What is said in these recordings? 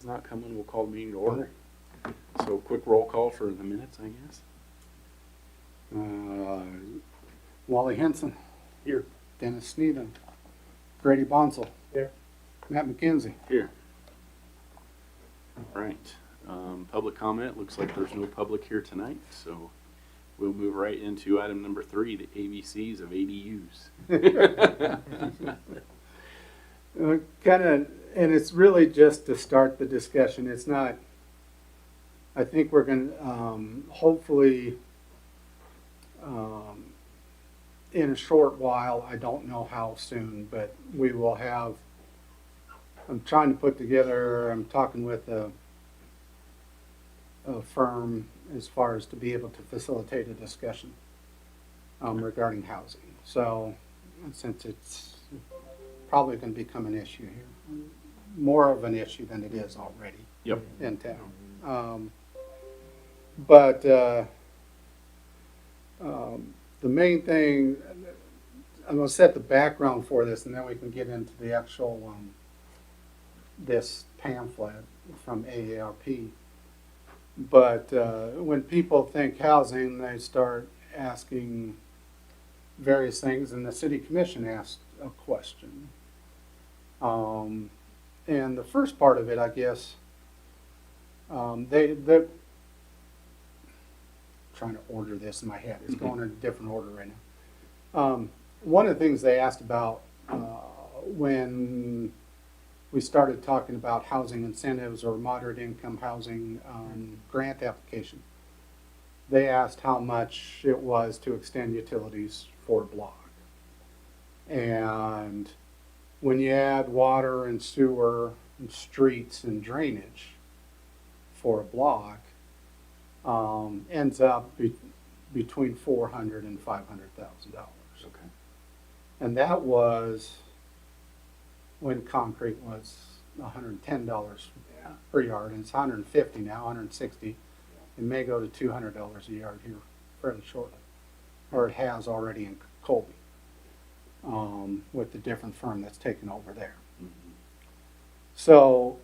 not coming, we'll call the meeting to order. So quick roll call for the minutes, I guess. Wally Henson. Here. Dennis Sneeden. Grady Bonsall. Here. Matt McKenzie. Here. All right. Public comment. Looks like there's no public here tonight, so we'll move right into item number 3, the ABCs of ADUs. And it's really just to start the discussion. It's not, I think we're going to, hopefully, in a short while, I don't know how soon, but we will have, I'm trying to put together, I'm talking with a firm as far as to be able to facilitate a discussion regarding housing. So since it's probably going to become an issue here, more of an issue than it is already Yep. in town. The main thing, I'm going to set the background for this, and then we can get into the actual this pamphlet from AARP. But when people think housing, they start asking various things, and the city commission asked a question. And the first part of it, I guess, they're trying to order this in my head. It's going in a different order right now. One of the things they asked about when we started talking about housing incentives or moderate income housing grant application, they asked how much it was to extend utilities for a block. And when you add water and sewer and streets and drainage for a block, ends up between $400,000 and $500,000. Okay. And that was when concrete was $110 per yard, and it's $150 now, $160. It may go to $200 a yard here fairly shortly, or it has already in Colby, with the different firm that's taken over there. Mm-hmm. So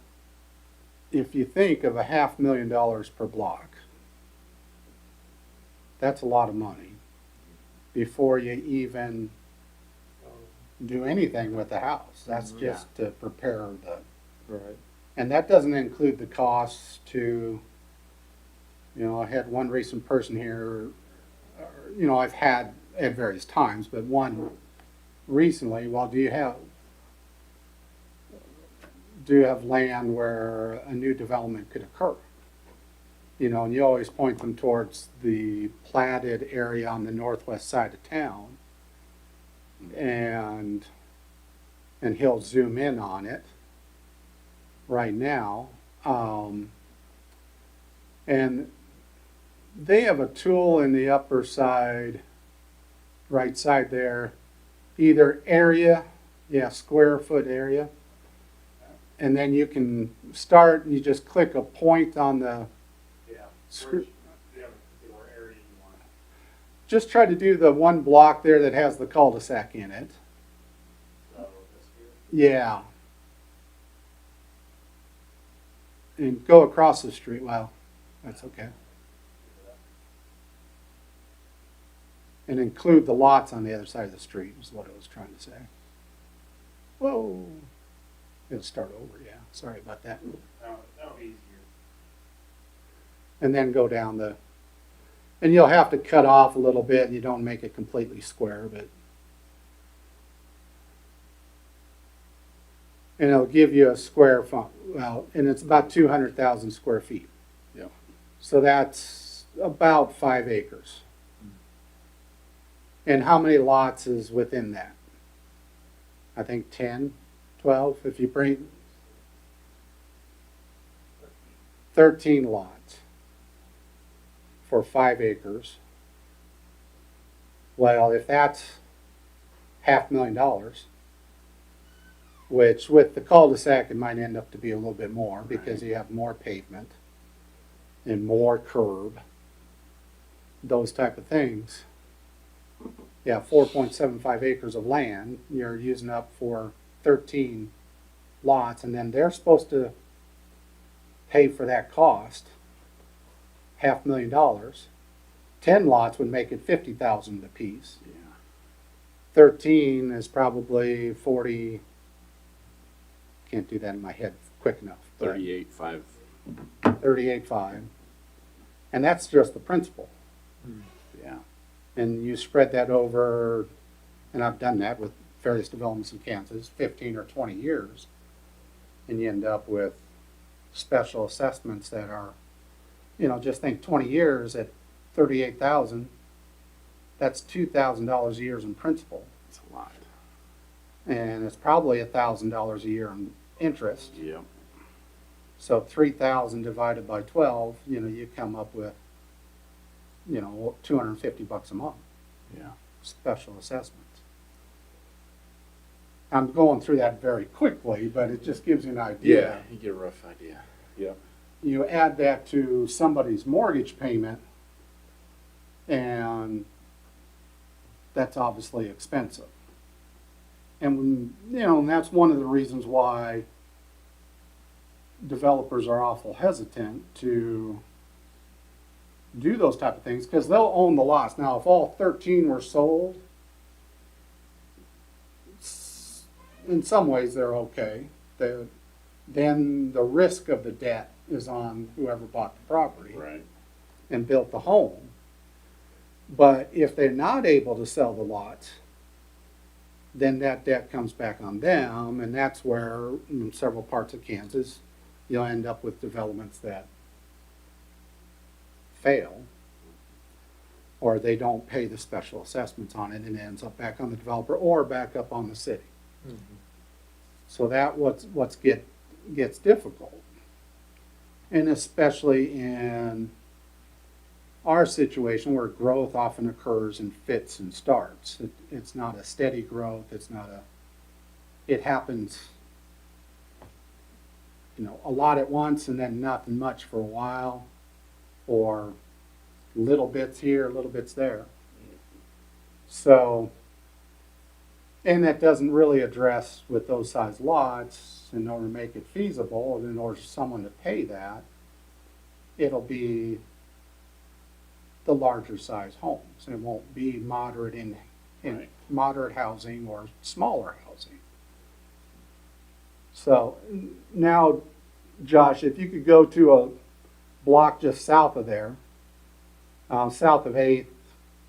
if you think of $500,000 per block, that's a lot of money before you even do anything with the house. That's just to prepare the, Right. and that doesn't include the costs to, I had one recent person here, I've had at various times, but one recently, well, do you have land where a new development could occur? And you always point them towards the platted area on the northwest side of town, and he'll zoom in on it right now. And they have a tool in the upper side, right side there, either area, square foot area, and then you can start, you just click a point on the screw. Area you want. Just try to do the one block there that has the cul-de-sac in it. So this here. Yeah. And go across the street. Well, that's okay. And include the lots on the other side of the street is what I was trying to say. Whoa. It'll start over, yeah. Sorry about that. That'll be easier. And then go down and you'll have to cut off a little bit. You don't make it completely square, and it'll give you a square and it's about 200,000 square feet. Yeah. So that's about 5 acres. And how many lots is within that? I think 10, 12, if you bring 13 lots for 5 acres. Well, if that's $500,000, which with the cul-de-sac it might end up to be a little bit more because you have more pavement and more curb, those type of things. Yeah, 4.75 acres of land you're using up for 13 lots, and then they're supposed to pay for that cost, $500,000. 10 lots would make it 50,000 apiece. Yeah. 13 is probably 40. Can't do that in my head quick enough. but 38.5. 38.5. And that's just the principal. Yeah. And you spread that over, and I've done that with various developments in Kansas, 15 or 20 years. And you end up with special assessments that are, just think 20 years at 38,000, that's $2,000 a year in principal. It's a lot. And it's probably $1,000 a year in interest. Yep. So 3,000 divided by 12, you come up with, $250 a month, Yeah. special assessments. I'm going through that very quickly, but it just gives you an idea. You get a rough idea. Yep. You add that to somebody's mortgage payment, and that's obviously expensive. And, and that's one of the reasons why developers are awful hesitant to do those type of things, because they'll own the lots. Now, if all 13 were sold, in some ways they're okay. Then the risk of the debt is on whoever bought the property Right. and built the home. But if they're not able to sell the lots, then that debt comes back on them, and that's where in several parts of Kansas you'll end up with developments that fail, or they don't pay the special assessments on it, and it ends up back on the developer or back up on the city. So that what's gets difficult, and especially in our situation where growth often occurs in fits and starts. It's not a steady growth. It happens, a lot at once and then nothing much for a while, or little bits here, little bits there. So, and that doesn't really address with those size lots, in order to make it feasible, and in order for someone to pay that, it'll be the larger size homes. It won't be moderate in Right. moderate housing or smaller housing. So now, Josh, if you could go to a block just south of there, south of 8th,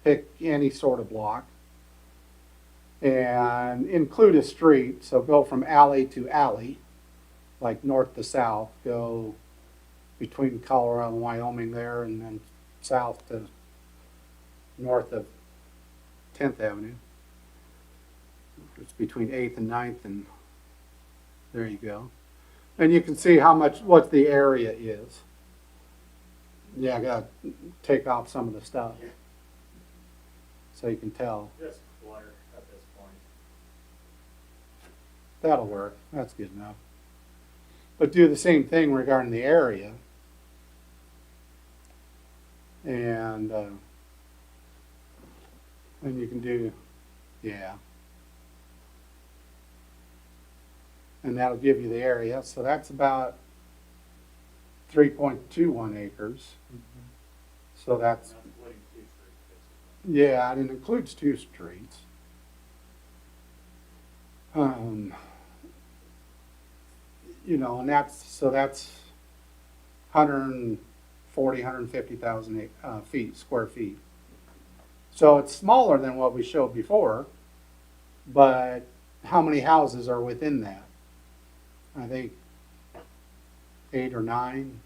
pick any sort of block, and include a street. So go from alley to alley, like north to south, go between Colorado and Wyoming there, and then south to north of 10th Avenue. It's between 8th and 9th, and there you go. And you can see what the area is. Yeah, I gotta take off some of the stuff so you can tell. Just blur at this point. That'll work. That's good enough. But do the same thing regarding the area. And you can do, yeah. And that'll give you the area. So that's about 3.21 acres. So that's, That's including 2 streets, basically. yeah, and it includes 2 streets. And that's 150,000 square feet. So it's smaller than what we showed before, but how many houses are within that? I think 8 or 9.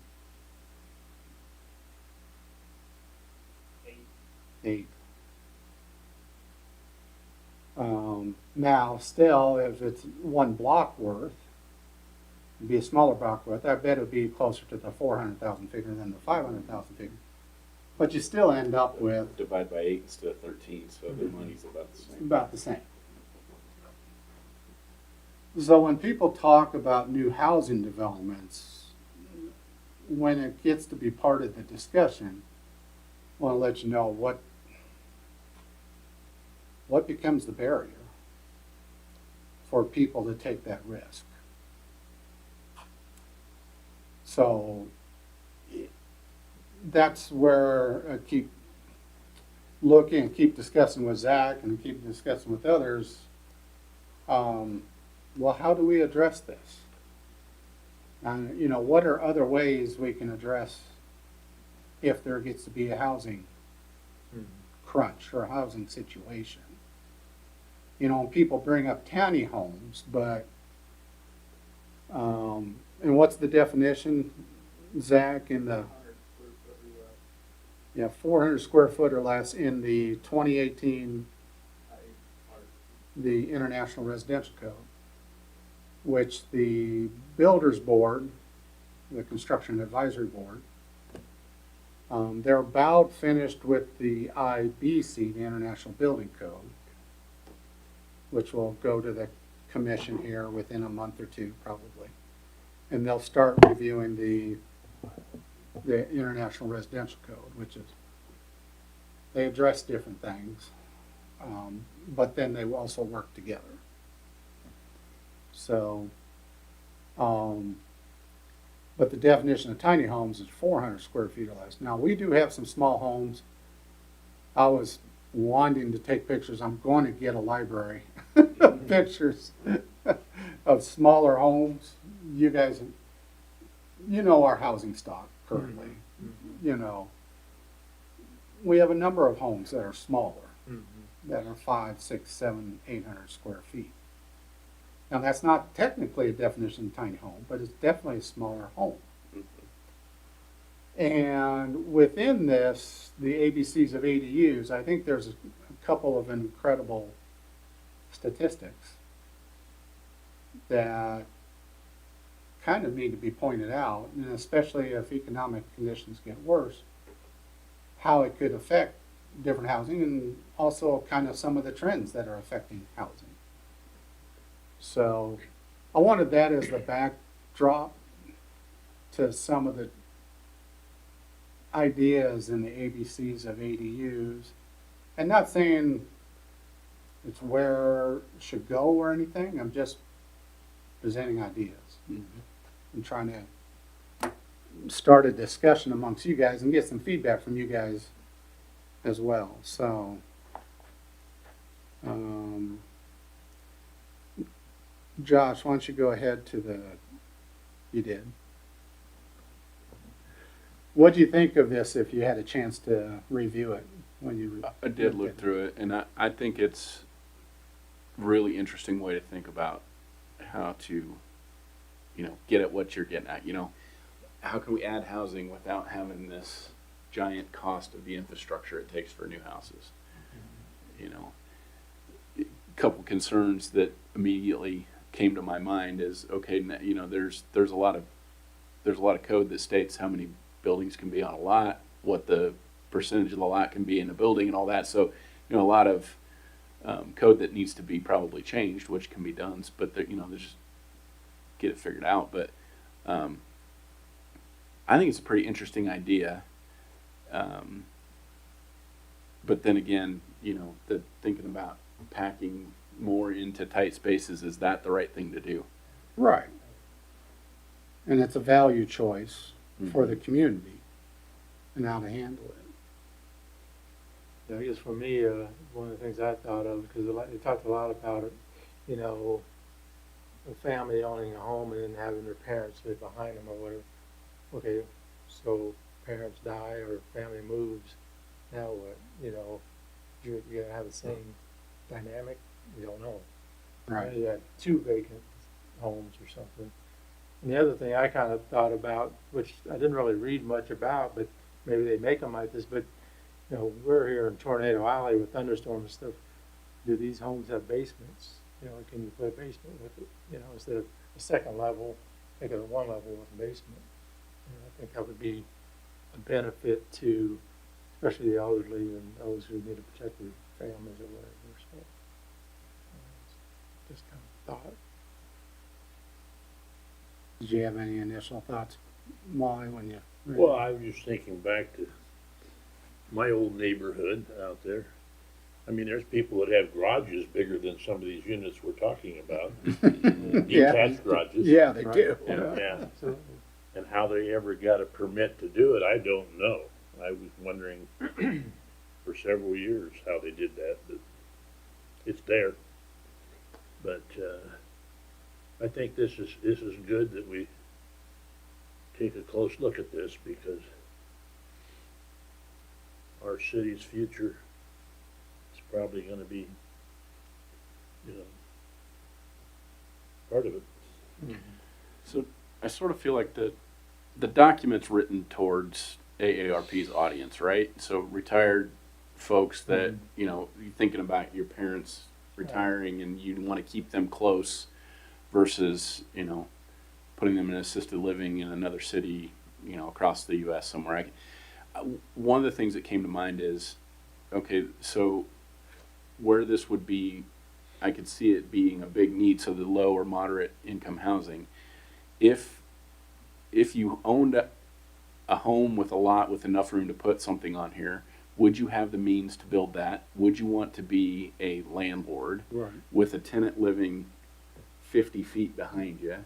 8. 8. Now, still, if it's one block worth, it'd be a smaller block worth. I bet it would be closer to the 400,000 figure than the 500,000 figure. But you still end up with Divide by 8 instead of 13, so their money's about the same. about the same. So when people talk about new housing developments, when it gets to be part of the discussion, I want to let you know what becomes the barrier for people to take that risk. So that's where I keep looking, keep discussing with Zach and keep discussing with others. Well, how do we address this? And, you know, what are other ways we can address if there gets to be a housing crunch or a housing situation? You know, people bring up tiny homes, but, and what's the definition, Zach, in the, 100 square foot or less. yeah, 400 square foot or less in the 2018, the International Residential Code, which the Builders Board, the Construction Advisory Board, they're about finished with the IBC, the International Building Code, which will go to the commission here within a month or two, probably. And they'll start reviewing the International Residential Code, which is, they address different things, but then they will also work together. So, but the definition of tiny homes is 400 square feet or less. Now, we do have some small homes. I was wanting to take pictures. I'm going to get a library of pictures of smaller homes. You guys, you know our housing stock currently. You know, we have a number of homes that are smaller, that are 500, 600, 700, 800 square feet. Now, that's not technically a definition of tiny home, but it's definitely a smaller home. And within this, the ABCs of ADUs, I think there's a couple of incredible statistics that kind of need to be pointed out, and especially if economic conditions get worse, how it could affect different housing and also kind of some of the trends that are affecting housing. So I wanted that as the backdrop to some of the ideas in the ABCs of ADUs. And not saying it's where it should go or anything. I'm just presenting ideas and trying to start a discussion amongst you guys and get some feedback from you guys as well. So, Josh, why don't you go ahead to the, you did. What do you think of this if you had a chance to review it when you? I did look through it, and I think it's really interesting way to think about how to, you know, get at what you're getting at. You know, how can we add housing without having this giant cost of the infrastructure it takes for new houses? You know, a couple concerns that immediately came to my mind is, okay, you know, there's a lot of code that states how many buildings can be on a lot, what the percentage of the lot can be in a building, and all that. So, you know, a lot of code that needs to be probably changed, which can be done. But you know, there's just get it figured out. But I think it's a pretty interesting idea. But then again, you know, thinking about packing more into tight spaces, is that the right thing to do? Right. And it's a value choice for the community and how to handle it. Yeah, I guess for me, one of the things I thought of, because they talked a lot about it, you know, a family owning a home and then having their parents live behind them or whatever. Okay, so parents die or family moves, now what? You know, you're gonna have the same dynamic? You don't know. Right. You had 2 vacant homes or something. And the other thing I kind of thought about, which I didn't really read much about, but maybe they make them like this, but you know, we're here in Tornado Alley with thunderstorms and stuff. Do these homes have basements? You know, can you put a basement with it? You know, instead of a second level, make it a 1 level with a basement. And I think that would be a benefit to, especially the elderly and those who need to protect their families or whatever. So, just kind of thought. Did you have any initial thoughts, Molly, when you? Well, I was just thinking back to my old neighborhood out there. I mean, there's people that have garages bigger than some of these units we're talking about. Yeah. Detached garages. Yeah, they Right. do. Yeah. Yeah. Absolutely. And how they ever got a permit to do it, I don't know. I was wondering for several years how they did that, but it's there. But, I think this is good that we take a close look at this, because our city's future is probably gonna be, you know, part of it. So I sort of feel like the document's written towards AARP's audience, right? So retired folks that, you know, you're thinking about your parents retiring and you want to keep them close versus, you know, putting them in assisted living in another city, you know, across the U.S. somewhere. One of the things that came to mind is, okay, so where this would be, I could see it being a big need, so the low or moderate income housing. If you owned a home with a lot with enough room to put something on here, would you have the means to build that? Would you want to be a landlord Right. with a tenant living 50 feet behind you,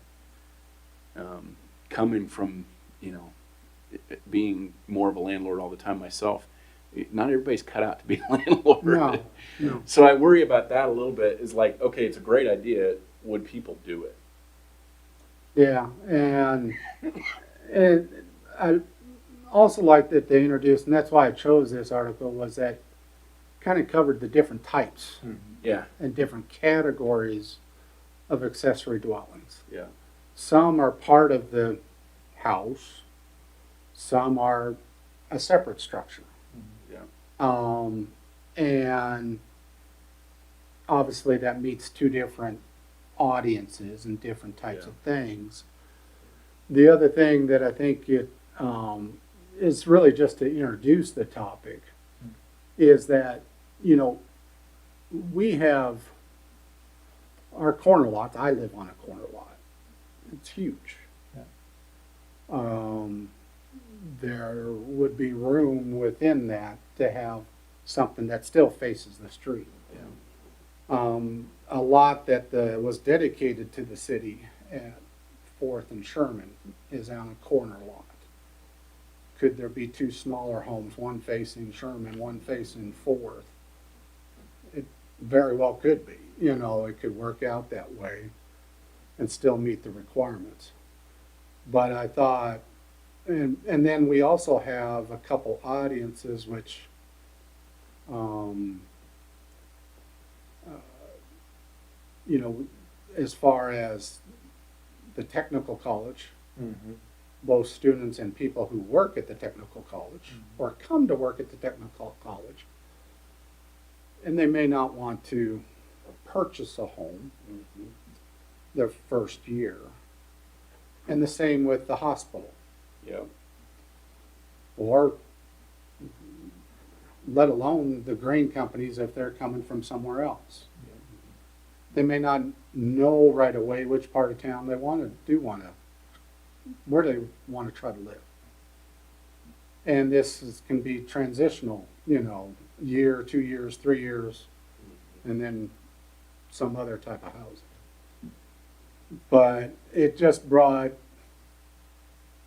coming from, you know, being more of a landlord all the time myself? Not everybody's cut out to be a landlord. No, no. So I worry about that a little bit. Is like, okay, it's a great idea. Would people do it? Yeah, and I also like that they introduced, and that's why I chose this article, was that kind of covered the different types Yeah, and different categories of accessory dwellings. yeah, Some are part of the house, some are a separate structure. yeah, And obviously that meets two different audiences and different types Yeah. of things. The other thing that I think it is really just to introduce the topic is that, you know, we have our corner lots. I live on a corner lot. It's huge. There would be room within that to have something that still faces the street. A lot that was dedicated to the city at Fourth and Sherman is on a corner lot. Could there be two smaller homes, one facing Sherman, one facing Fourth? It very well could be. You know, it could work out that way and still meet the requirements. But I thought, and then we also have a couple audiences which you know, as far as the technical college, both students and people who work at the technical college or come to work at the technical college, and they may not want to purchase a home their first year. And the same with the hospital, yeah, or let alone the grain companies if they're coming from somewhere else. They may not know right away which part of town they where they want to try to live. And this can be transitional, you know, year, 2 years, 3 years, and then some other type of housing. But it just brought,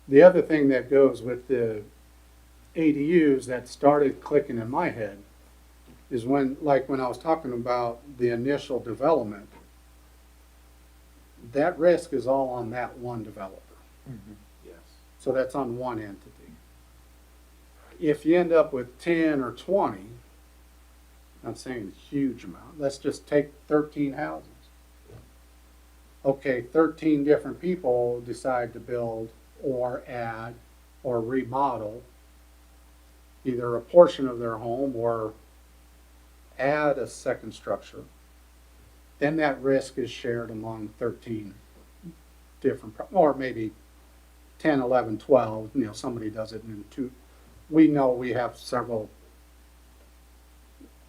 the other thing that goes with the ADUs that started clicking in my head is when I was talking about the initial development, that risk is all on that one developer. yes, So that's on one entity. If you end up with 10 or 20, not saying a huge amount, let's just take 13 houses. Okay, 13 different people decide to build or add or remodel either a portion of their home or add a second structure. Then that risk is shared among 13 different, or maybe 10, 11, 12, you know, somebody does it in two. We know we have several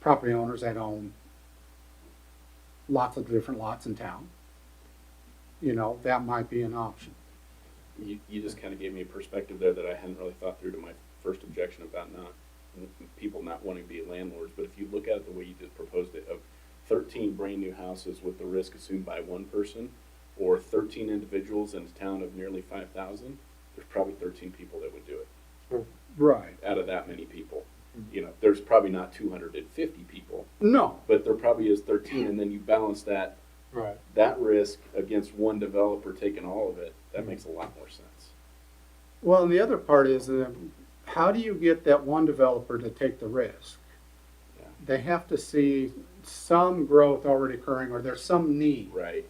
property owners that own lots of different lots in town. You know, that might be an option. you just kind of gave me a perspective there that I hadn't really thought through to my first objection about people not wanting to be landlords. But if you look at it the way you just proposed it, of 13 brand new houses with the risk assumed by one person, or 13 individuals in a town of nearly 5,000, there's probably 13 people that would do it Right. out of that many people. You know, there's probably not 250 people, No. but there probably is 13, and then you balance that Right. risk against one developer taking all of it. That makes a lot more sense. Well, and the other part is, how do you get that one developer to take the risk? Yeah. They have to see some growth already occurring, or there's some need. Right.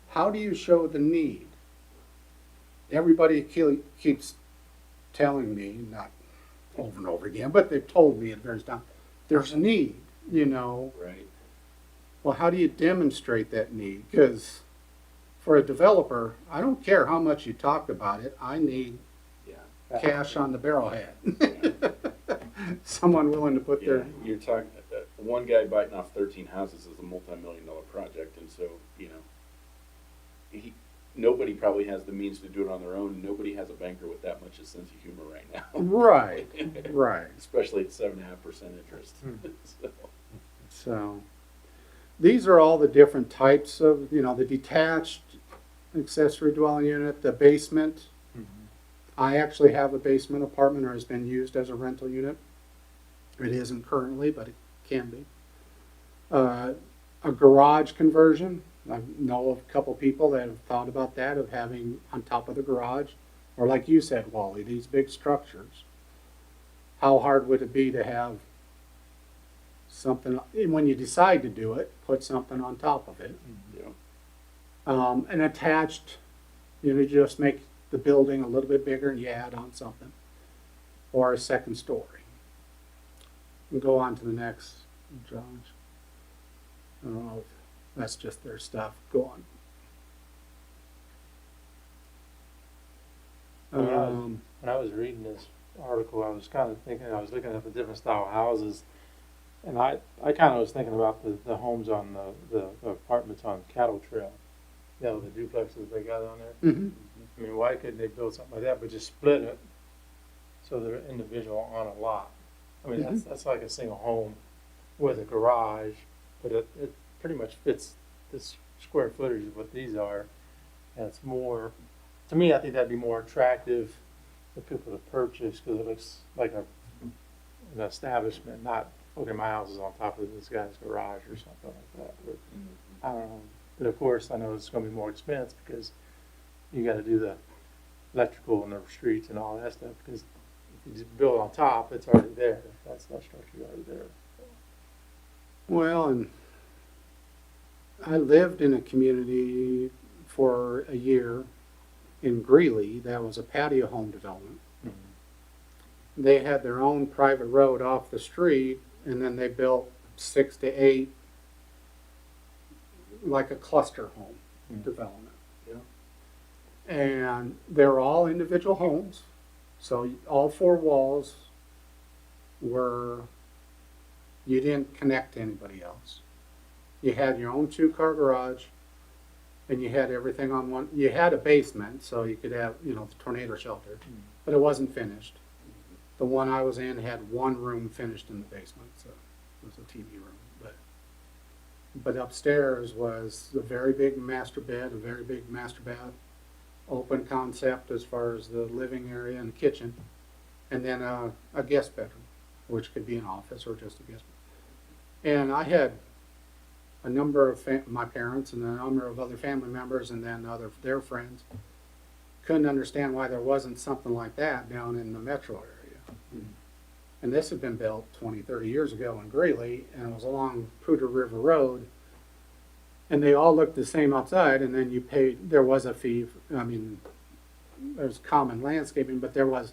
How do you show the need? Everybody keeps telling me, not over and over again, but they've told me at various times, there's a need, you know. Right. Well, how do you demonstrate that need? Because for a developer, I don't care how much you talk about it, I need Yeah. cash on the barrelhead. Someone willing to put Yeah. their, You're talking one guy biting off 13 houses is a multi-million-dollar project, and so nobody probably has the means to do it on their own. Nobody has a banker with that much a sense of humor right now. right, right. Especially at 7.5% interest. So, So, these are all the different types of, the detached accessory dwelling unit, the basement. I actually have a basement apartment, or has been used as a rental unit. It isn't currently, but it can be. A garage conversion. I know of a couple people that have thought about that, of having on top of the garage, or like you said, Wally, these big structures. How hard would it be to have something, when you decide to do it, put something on top of it? yeah. An attached, you just make the building a little bit bigger and you add on something, or a second story. And go on to the next, Josh. I don't know if that's just their stuff. Go on. When I was reading this article, I was kind of thinking, I was looking at the different style houses, and I kind of was thinking about the homes on the apartments on Cattle Trail. You know, the duplexes they got on there. Mhm. I mean, why couldn't they build something like that, but just split it so they're individual on a lot? I mean, that's like a single home with a garage, but it pretty much fits this square footage of what these are. And it's more, to me, I think that'd be more attractive for people to purchase, because it looks like an establishment, not, okay, my house is on top of this guy's garage or something like that. But, I don't know. But of course, I know it's gonna be more expensive because you gotta do the electrical in the streets and all that stuff, because if you just build on top, it's already there. That's that structure already there. Well, and I lived in a community for a year in Greeley that was a patio home development. They had their own private road off the street, and then they built 6 to 8, like a cluster home development. Yeah. And they're all individual homes, so all 4 walls were, you didn't connect to anybody else. You had your own 2-car garage, and you had everything on one. You had a basement, so you could have, the tornado shelter, but it wasn't finished. The one I was in had 1 room finished in the basement, so it was a TV room. But upstairs was a very big master bed, a very big master bath, open concept as far as the living area and kitchen, and then a guest bedroom, which could be an office or just a guest bedroom. And I had a number of my parents and a number of other family members, and then their friends couldn't understand why there wasn't something like that down in the metro area. And this had been built 20, 30 years ago in Greeley, and it was along Poudre River Road. And they all looked the same outside, and then you paid, there was a fee. There's common landscaping, but there was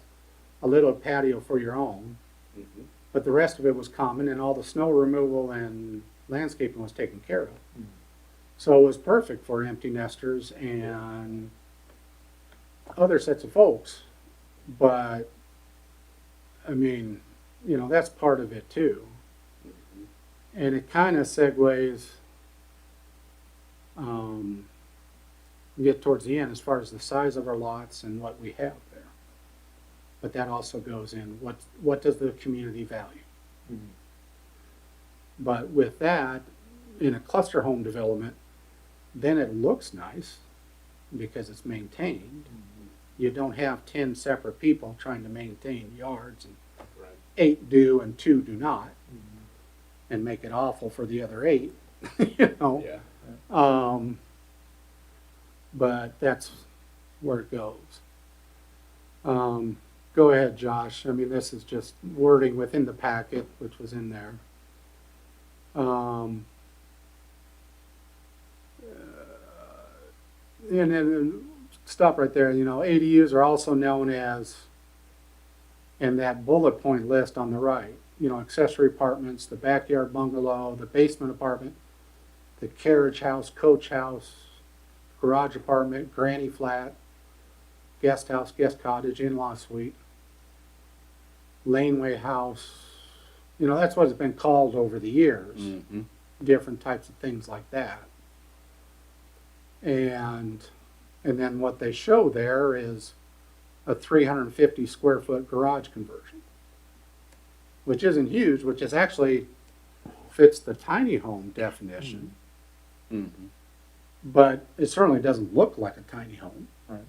a little patio for your own. Mhm. But the rest of it was common, and all the snow removal and landscaping was taken care of. So it was perfect for empty nesters and other sets of folks. But, I mean, that's part of it too. And it kind of segues, get towards the end as far as the size of our lots and what we have there. But that also goes in, what does the community value? But with that, in a cluster home development, then it looks nice because it's maintained. you don't have 10 separate people trying to maintain yards and Right. 8 do and 2 do not, and make it awful for the other 8, you know? Yeah. But that's where it goes. Go ahead, Josh. I mean, this is just wording within the packet, which was in there. And then stop right there. You know, ADUs are also known as, in that bullet point list on the right, you know, accessory apartments, the backyard bungalow, the basement apartment, the carriage house, coach house, garage apartment, granny flat, guest house, guest cottage, in-law suite, laneway house. You know, that's what it's been called over the years. Mm-hmm. Different types of things like that. And then what they show there is a 350 square foot garage conversion, which isn't huge, which is actually fits the tiny home definition, Mm-hmm. but it certainly doesn't look like a tiny home. Right.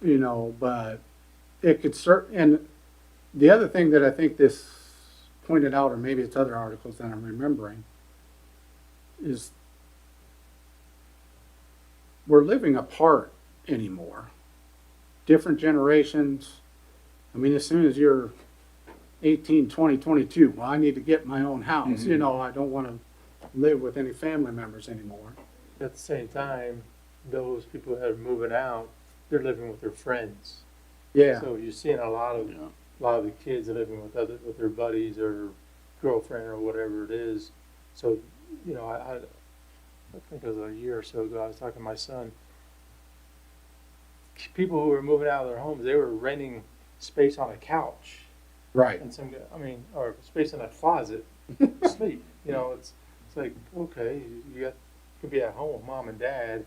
You know, but it could and the other thing that I think this pointed out, or maybe it's other articles that I'm remembering, is we're living apart anymore. Different generations. I mean, as soon as you're 18, 20, 22, well, I need to get my own house. Mhm. You know, I don't want to live with any family members anymore. At the same time, those people that are moving out, they're living with their friends. Yeah. So you're seeing a lot of the kids are living with their buddies or girlfriend or whatever it is. So, you know, I think it was a year or so ago, I was talking to my son. People who were moving out of their homes, they were renting space on a couch Right. and or space in a closet to sleep. You know, it's like, okay, you could be at home with mom and dad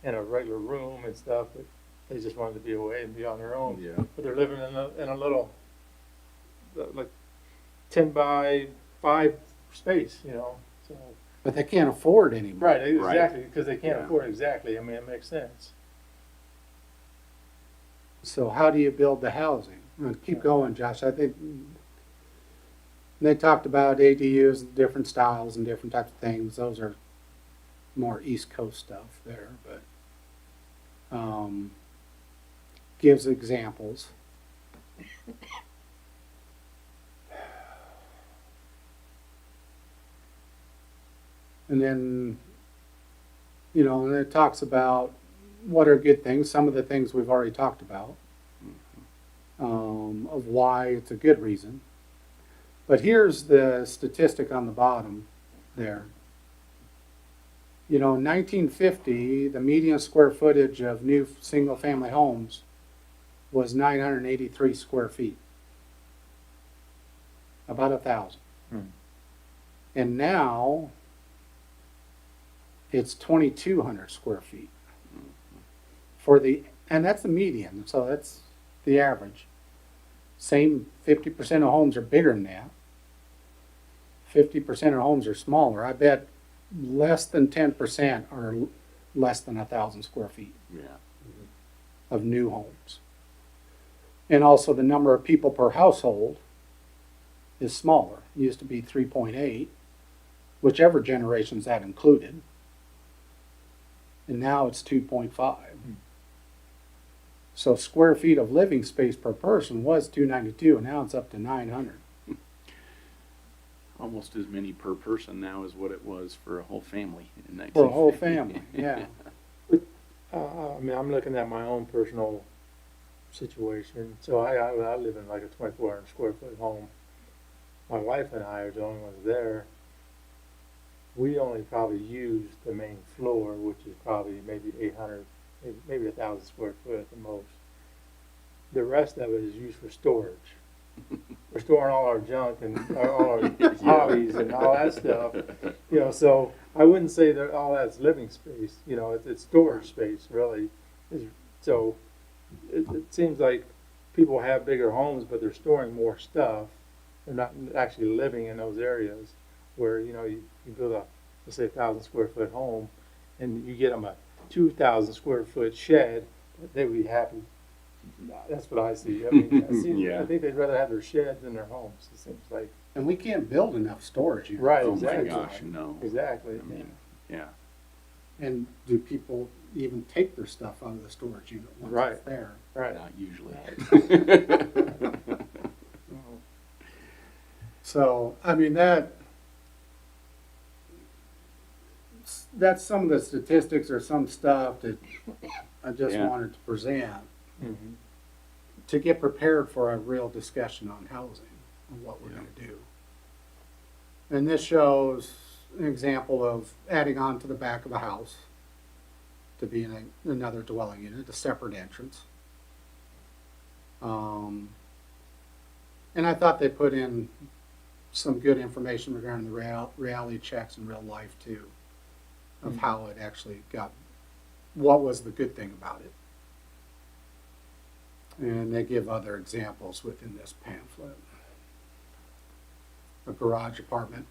in a regular room and stuff, but they just wanted to be away and be on their own. Yeah. But they're living in a little, like 10 by 5 space, you know, so. But they can't afford anymore. Right, exactly, because they can't Yeah. afford it, exactly. I mean, it makes sense. So how do you build the housing? Keep going, Josh. I think they talked about ADUs, different styles and different types of things. Those are more East Coast stuff there, but gives examples. And then, you know, and it talks about what are good things. Some of the things we've already talked about, of why it's a good reason. But here's the statistic on the bottom there. You know, in 1950, the median square footage of new single-family homes was 983 square feet. About 1,000. And now it's 2,200 square feet. And that's the median, so that's the average. Same 50% of homes are bigger than that. 50% of homes are smaller. I bet less than 10% are less than 1,000 square feet Yeah. of new homes. And also the number of people per household is smaller. It used to be 3.8, whichever generations that included. And now it's 2.5. So square feet of living space per person was 292, and now it's up to 900. Almost as many per person now as what it was for a whole family in 1950. For a whole family, yeah. I mean, I'm looking at my own personal situation. So I live in like a 2,400 square foot home. My wife and I are the only ones there. We only probably use the main floor, which is probably maybe 800, maybe 1,000 square foot at the most. The rest of it is used for storage. We're storing all our junk and all our hobbies and all that stuff. You know, so I wouldn't say that all that's living space. You know, it's storage space really. So it seems like people have bigger homes, but they're storing more stuff. They're not actually living in those areas where, you know, you build a, let's say, 1,000 square foot home, and you get them a 2,000 square foot shed they would be happy. That's what I see. I mean, Yeah. I think they'd rather have their sheds than their homes, it seems like. And we can't build enough storage units. Right, Oh my exactly. gosh, no. Exactly. I mean, yeah. And do people even take their stuff out of the storage unit once Right. it's there? Right. Not usually. So, I mean, that's some of the statistics or some stuff that I just Yeah. wanted to present Mhm. to get prepared for a real discussion on housing and what we're Yeah. gonna do. And this shows an example of adding on to the back of a house to be in another dwelling unit, a separate entrance. And I thought they put in some good information regarding the reality checks in real life too, of how it actually got, what was the good thing about it. And they give other examples within this pamphlet. A garage apartment.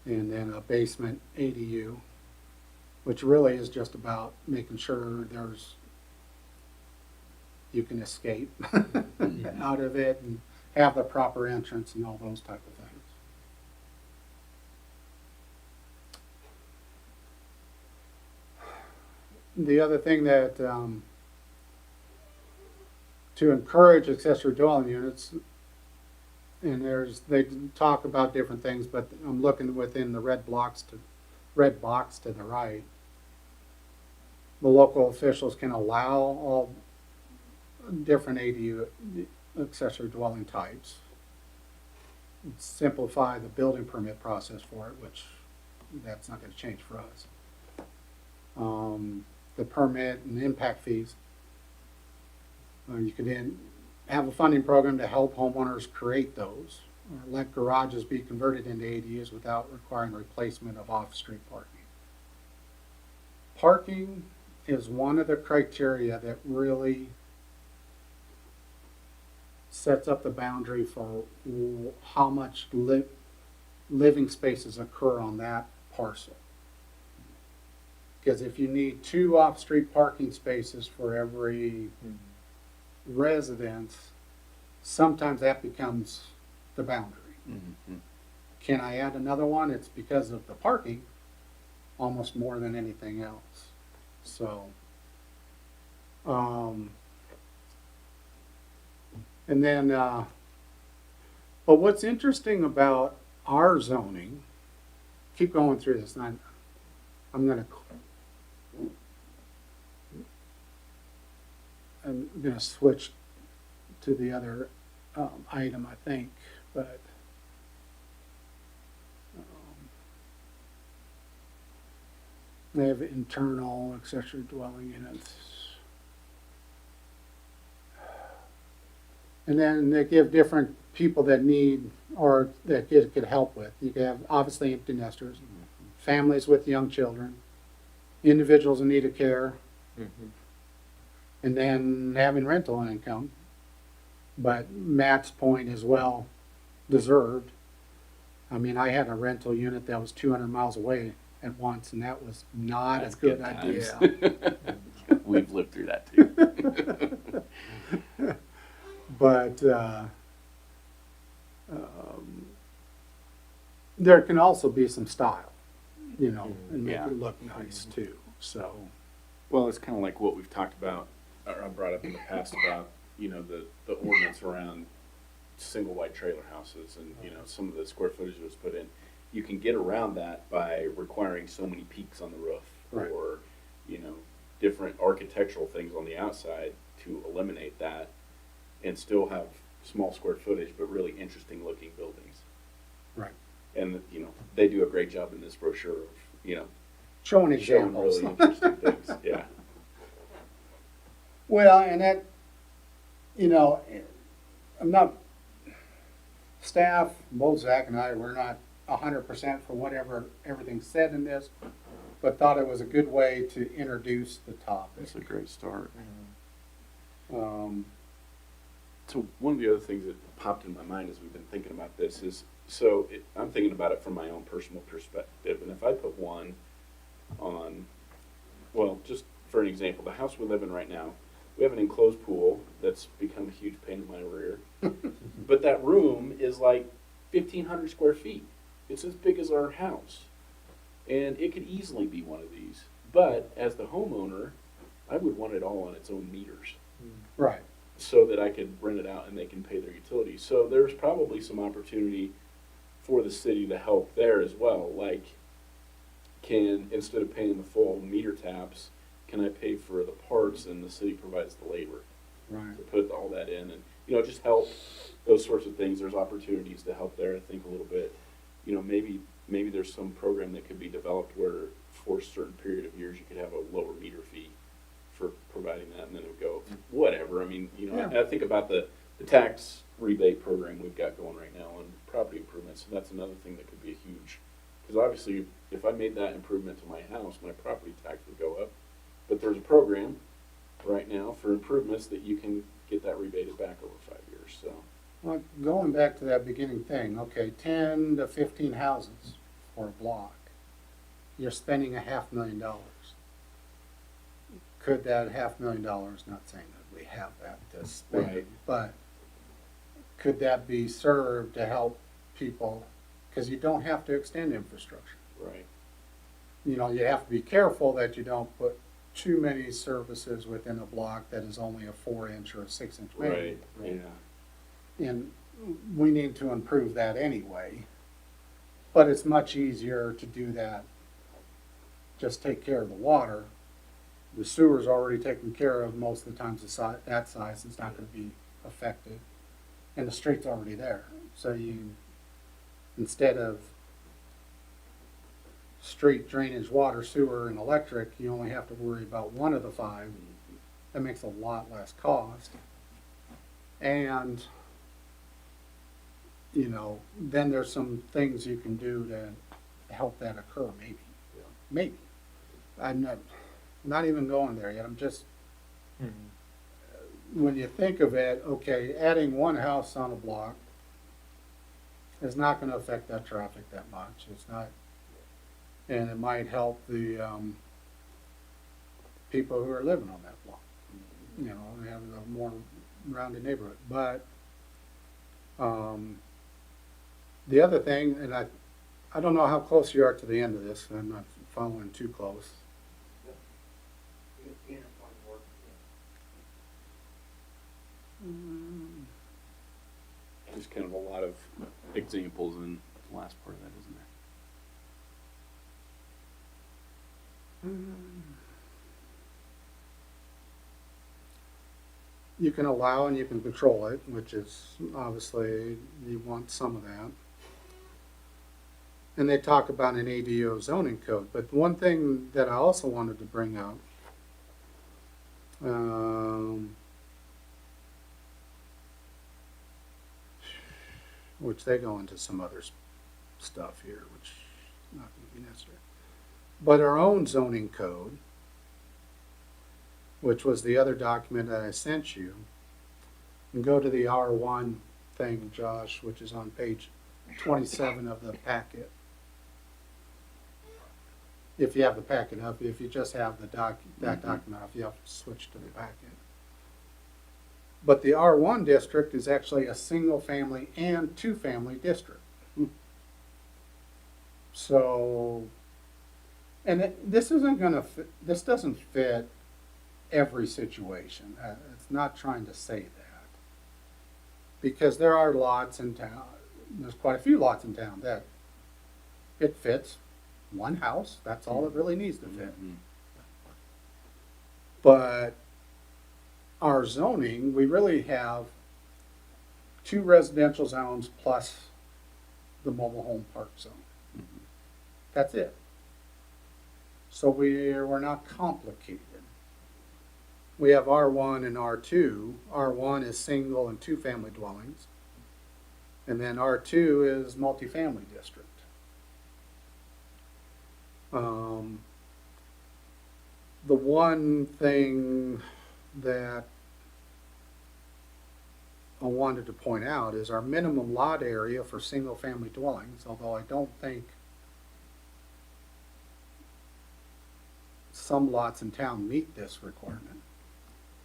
And then a basement ADU, which really is just about making sure you can escape out of it and have the proper entrance and all those type of things. The other thing that, to encourage accessory dwelling units, and they talk about different things, but I'm looking within the red box to the right. The local officials can allow all different ADU, accessory dwelling types. Simplify the building permit process for it, which that's not going to change for us. The permit and impact fees. You could then have a funding program to help homeowners create those, or let garages be converted into ADUs without requiring replacement of off-street parking. Parking is one of the criteria that really sets up the boundary for how much living spaces occur on that parcel. Because if you need 2 off-street parking spaces for every residence, sometimes that becomes the boundary. Mhm. Can I add another one? It's because of the parking, almost more than anything else. So, and then, but what's interesting about our zoning, keep going through this, and I'm gonna switch to the other item, I think, but they have internal accessory dwelling units. And then they give different people that need, or that it could help with. You could have obviously empty nesters, families with young children, individuals in need of care, Mhm. and then having rental income. But Matt's point is well deserved. I mean, I had a rental unit that was 200 miles away at once, and that was not That's a good times. idea. We've lived through that too. But there can also be some style, and make Yeah. it look nice too. So, Well, it's kind of like what we've talked about, or I brought up in the past about, the ordinance around single wide trailer houses and, some of the square footage that was put in. You can get around that by requiring so many peaks on the roof Right. or, different architectural things on the outside to eliminate that and still have small square footage, but really interesting looking buildings. right. And, they do a great job in this brochure of, Showing showing examples. really interesting things. Yeah. Well, and that, I'm not, staff, both Zach and I, we're not 100% for everything said in this, but thought it was a good way to introduce the topic. That's a great start. Um, So one of the other things that popped in my mind as we've been thinking about this is, I'm thinking about it from my own personal perspective, and if I put one on well, just for an example, the house we live in right now, we have an enclosed pool that's become a huge pain in my rear. But that room is like 1,500 square feet. It's as big as our house. And it could easily be one of these. But as the homeowner, I would want it all on its own meters Right. so that I could rent it out and they can pay their utilities. So there's probably some opportunity for the city to help there as well. Like, instead of paying the full meter taps, can I pay for the parts and the city provides the labor Right. to put all that in? And, just help those sorts of things. There's opportunities to help there, I think, a little bit. Maybe there's some program that could be developed where for a certain period of years you could have a lower meter fee for providing that, and then it would go whatever. I mean, Yeah. I think about the tax rebate program we've got going right now on property improvements, and that's another thing that could be a huge, because obviously if I made that improvement to my house, my property tax would go up. But there's a program right now for improvements that you can get that rebated back over 5 years. So Well, going back to that beginning thing, okay, 10 to 15 houses for a block. You're spending $500,000. Could that $500,000, not saying that we have that to spend, Right. but could that be served to help people? Because you don't have to extend infrastructure. right, You have to be careful that you don't put too many services within a block that is only a 4-inch or a 6-inch main. right, yeah, And we need to improve that anyway. But it's much easier to do that, just take care of the water. The sewer's already taken care of most of the times, that size is not gonna be affected. And the street's already there. So instead of street drainage, water, sewer, and electric, you only have to worry about one of the 5. That makes a lot less cost. And, then there's some things you can do to help that occur, maybe. Yeah. Maybe. I'm not even going there yet. I'm just, when you think of it, okay, adding one house on a block is not gonna affect that traffic that much. It's not, and it might help the, people who are living on that block. And have a more rounded neighborhood. But the other thing, and I don't know how close you are to the end of this, I'm not following too close. there's kind of a lot of examples in the last part of that, isn't there? You can allow and you can control it, which is obviously you want some of that. And they talk about an ADO zoning code, but one thing that I also wanted to bring up, which they go into some other stuff here, which is not going to be necessary. But our own zoning code, which was the other document that I sent you, and go to the R1 thing, Josh, which is on page 27 of the packet. If you have the packet up, if you just have the that document up, you have to switch to the packet. But the R1 district is actually a single family and 2-family district. So, and this isn't gonna fit, this doesn't fit every situation. It's not trying to say that. Because there are lots in town, there's quite a few lots in town that it fits one house, that's all it really needs to fit. But our zoning, we really have 2 residential zones plus the mobile home park zone. That's it. So we're not complicated. We have R1 and R2. R1 is single and 2-family dwellings. And then R2 is multifamily district. The one thing that I wanted to point out is our minimum lot area for single-family dwellings, although I don't think some lots in town meet this requirement,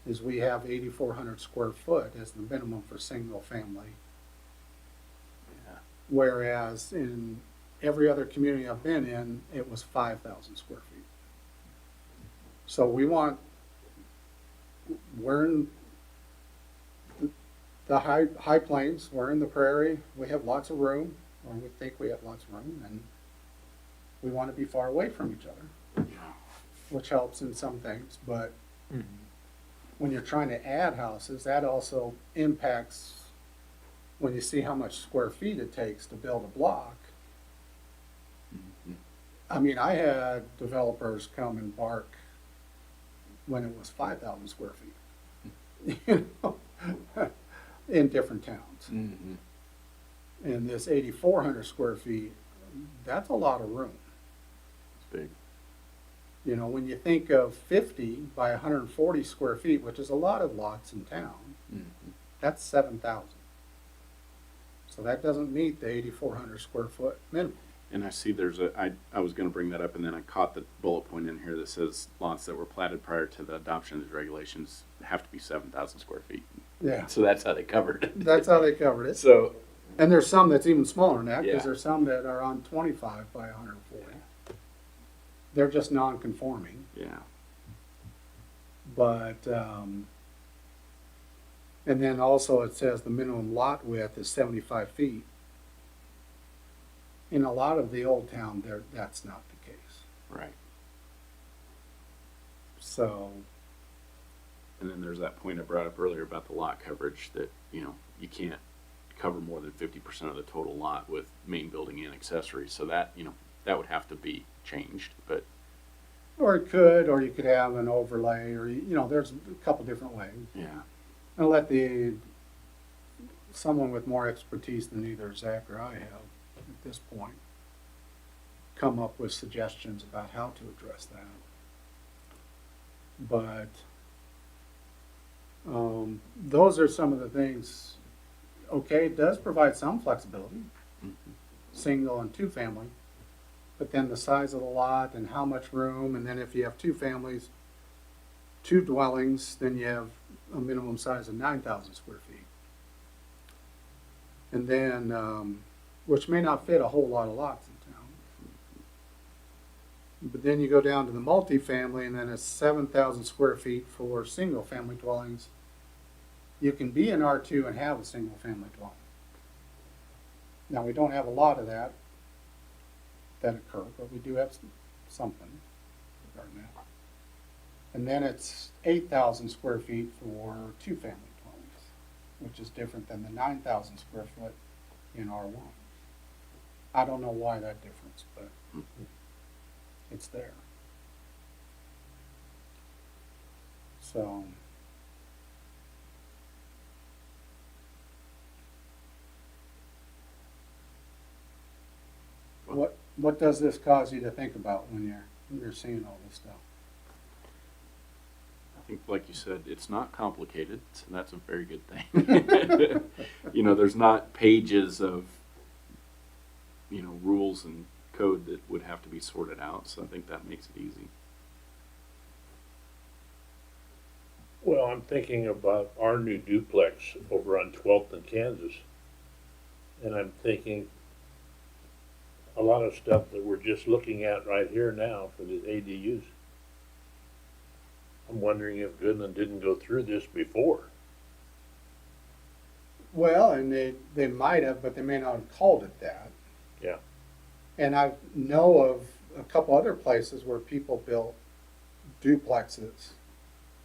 is we have 8,400 square foot as the minimum for single family. Yeah. Whereas in every other community I've been in, it was 5,000 square feet. So we're in the high plains, we're in the prairie, we have lots of room, or we think we have lots of room, and we want to be far away from each other, which helps in some things, but when you're trying to add houses, that also impacts when you see how much square feet it takes to build a block. Mhm. I mean, I had developers come and bark when it was 5,000 square feet, you know, in different towns. Mhm. And this 8,400 square feet, that's a lot of room. It's big. You know, when you think of 50 by 140 square feet, which is a lot of lots in town, Mhm. that's 7,000. So that doesn't meet the 8,400 square foot minimum. And I see I was gonna bring that up, and then I caught the bullet point in here that says lots that were platted prior to the adoption of these regulations have to be 7,000 square feet. Yeah, So that's how they covered it. that's how they covered it. So, And there's some that's even smaller than that, Yeah. because there's some that are on 25 by 140. They're just non-conforming, yeah. but, and then also it says the minimum lot width is 75 feet. In a lot of the old town, that's not the case. Right. So, And then there's that point I brought up earlier about the lot coverage that, you can't cover more than 50% of the total lot with main building and accessories. So that, that would have to be changed, but or you could have an overlay, or, there's a couple different ways. yeah. And let someone with more expertise than either Zach or I have at this point come up with suggestions about how to address that. But those are some of the things. Okay, it does provide some flexibility, Mhm. single and two family, but then the size of the lot and how much room, and then if you have two families, two dwellings, then you have a minimum size of 9,000 square feet. And then, which may not fit a whole lot of lots in town. But then you go down to the multifamily, and then it's 7,000 square feet for single family dwellings. You can be in R2 and have a single family dwelling. Now, we don't have a lot of that occur, but we do have something regarding that. And then it's 8,000 square feet for two family dwellings, which is different than the 9,000 square foot in R1. I don't know why that difference, but it's there. So, what does this cause you to think about when you're seeing all this stuff? I think, like you said, it's not complicated, so that's a very good thing. There's not pages of, rules and code that would have to be sorted out, so I think that makes it easy. Well, I'm thinking about our new duplex over on 12th and Kansas. And I'm thinking a lot of stuff that we're just looking at right here now for the ADUs. I'm wondering if Goodland didn't go through this before. Well, and they might have, but they may not have called it that. Yeah. And I know of a couple other places where people built duplexes,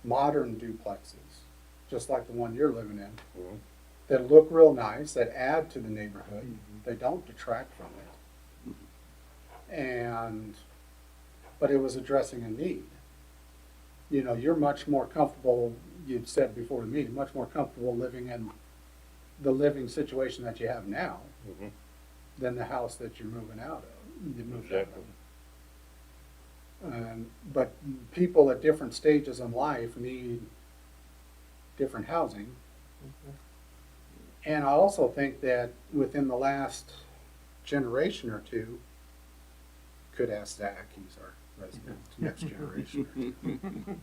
modern duplexes, just like the one you're living in, Mhm. that look real nice, that add to the neighborhood. They don't detract from it. But it was addressing a need. You're much more comfortable, you'd said before the meeting, much more comfortable living in the living situation that you have now Mhm. than the house that you're moving out of. You moved Exactly. out of. But people at different stages in life need different housing. And I also think that within the last generation or two, could ask Zach, he's our resident next generation.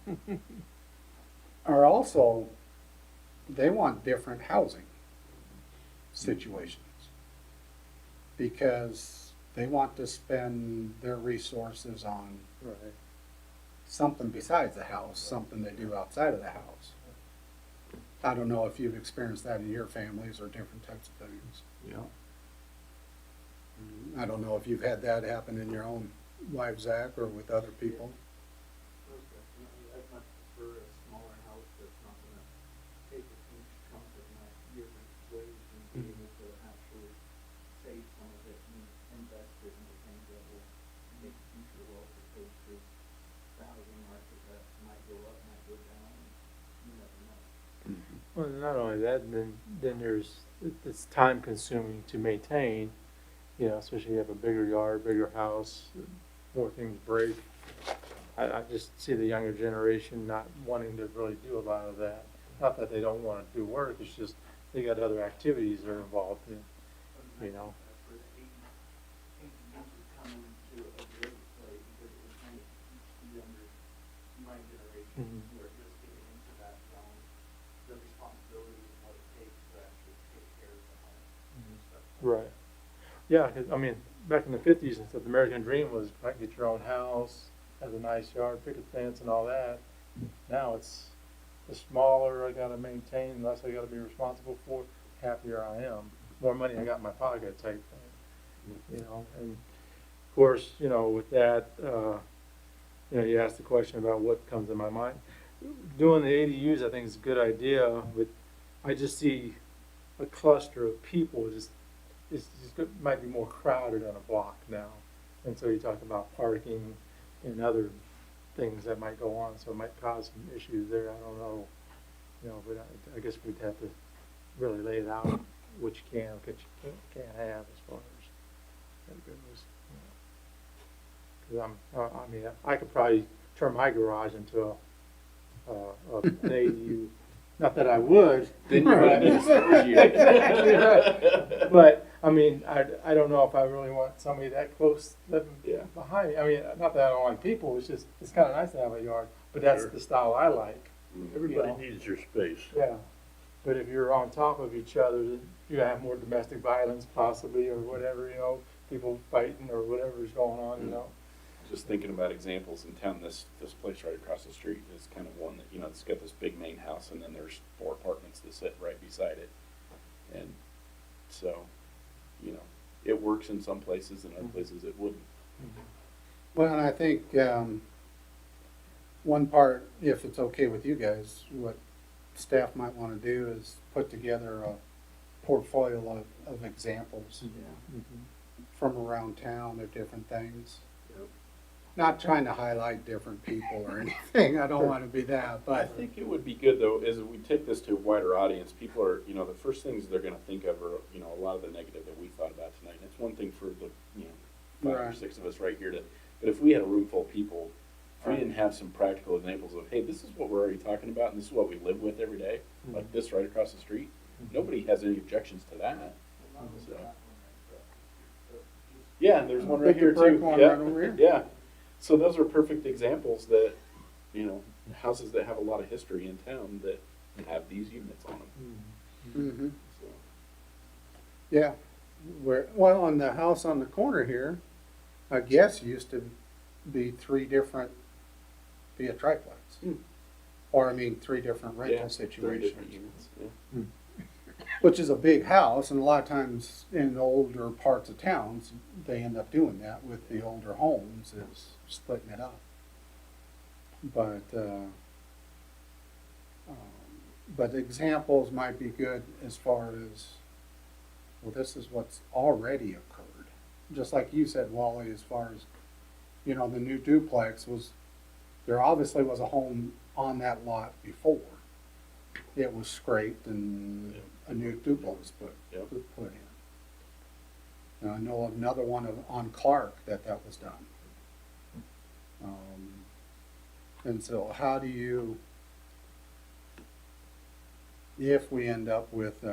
Are also, they want different housing situations. Because they want to spend their resources on Right. something besides the house, something they do outside of the house. I don't know if you've experienced that in your families or different types of things. Yeah. I don't know if you've had that happen in your own life, Zach, or with other people. Most definitely, I'd much prefer a smaller house that's not gonna take a huge chunk of my yearly wage and be able to actually save some of it and invest it into things that will make future wealth opposed to the housing market that might go up, might go down, and you never know. Well, not only that, then it's time consuming to maintain, you know, especially if you have a bigger yard, bigger house, more things break. I just see the younger generation not wanting to really do a lot of that. Not that they don't want to do work, it's just they got other activities they're involved in, you know. That's where the eighty would come into a great play because it would kind of teach the younger, my generation, Mhm. who are just getting into that zone, the responsibilities and what it takes to actually take care of the home and stuff. Right. Yeah, 'cause, I mean, back in the 50s and stuff, the American dream was like get your own house, have a nice yard, picket fence and all that. Now it's the smaller I gotta maintain, the less I gotta be responsible for, happier I am. More money I got in my pocket type thing, you know. And of course, you know, with that, you know, you asked the question about what comes to my mind. Doing the ADUs, I think is a good idea, but I just see a cluster of people might be more crowded on a block now. And so you talk about parking and other things that might go on, so it might cause some issues there, I don't know. You know, but I guess we'd have to really lay it out, what you can, what you can't have as far as that goes. You know. 'Cause I mean, I could probably turn my garage into an ADU. Not that I would. Then you're gonna need storage unit. Exactly right. But I mean, I don't know if I really want somebody that close living Yeah. behind me. I mean, not that I don't like people. It's just it's kind of nice to have a yard, but that's Sure. the style I like. Everybody know. needs their space. Yeah. But if you're on top of each other, then you have more domestic violence possibly, or whatever. You know, people fighting or whatever's going on. You know. Just thinking about examples in town, this place right across the street is kind of one that, you know, it's got this big main house and then there's 4 apartments that sit right beside it. And so, you know, it works in some places and other places it wouldn't. Well, and I think one part, if it's okay with you guys, what staff might want to do is put together a portfolio of examples from around town of different things. Yep. Not trying to highlight different people or anything, I don't want to be that, I but think it would be good though, is we take this to a wider audience, people are, you know, the first things they're gonna think of are, you know, a lot of the negative that we thought about tonight. And it's one thing for the, you know, 5 or Right. 6 of us right here to, but if we had a room full of people, if we Right. didn't have some practical examples of, hey, this is what we're already talking about and this is what we live with every day, like this right across the street, nobody has any objections to that. Well, not only So- that one, but just Yeah, and there's one right Picture here too. brick one Yeah. right over here. Yeah. So those are perfect examples that, you know, houses that have a lot of history in town that have these units on them. Mhm. So, Yeah, well, on the house on the corner here, I guess used to be 3 different, be a triplex. Hmm. Or I mean, 3 different rental yeah, 3 different situations, units. Yeah. which is a big house, and a lot of times in older parts of towns, they end up doing that with the older homes, is splitting it up. But examples might be good as far as, well, this is what's already occurred. Just like you said, Wally, as far as, you know, the new duplex was, there obviously was a home on that lot before. It was scraped and a new duplex Yep. was put in. And I know of another one on Clark that was done. And so how do you, if we end up with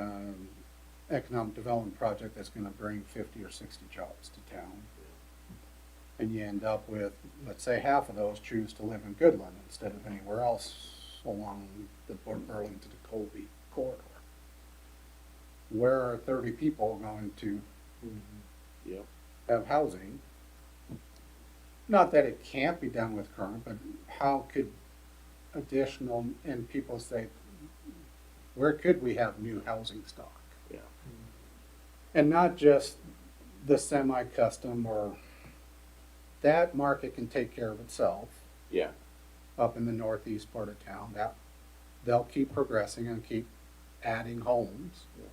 economic development project that's gonna bring 50 or 60 jobs to town, And you end up with, let's say half of those choose to live in Goodland instead of anywhere else along the Burlington to Colby corridor. Where are 30 people going to Yep. have housing? Not that it can't be done with current, but how could additional, and people say, where could we have new housing stock? Yeah. And not just the semi-custom, or that market can take care of itself Yeah. up in the northeast part of town. That they'll keep progressing and keep adding homes. Yeah.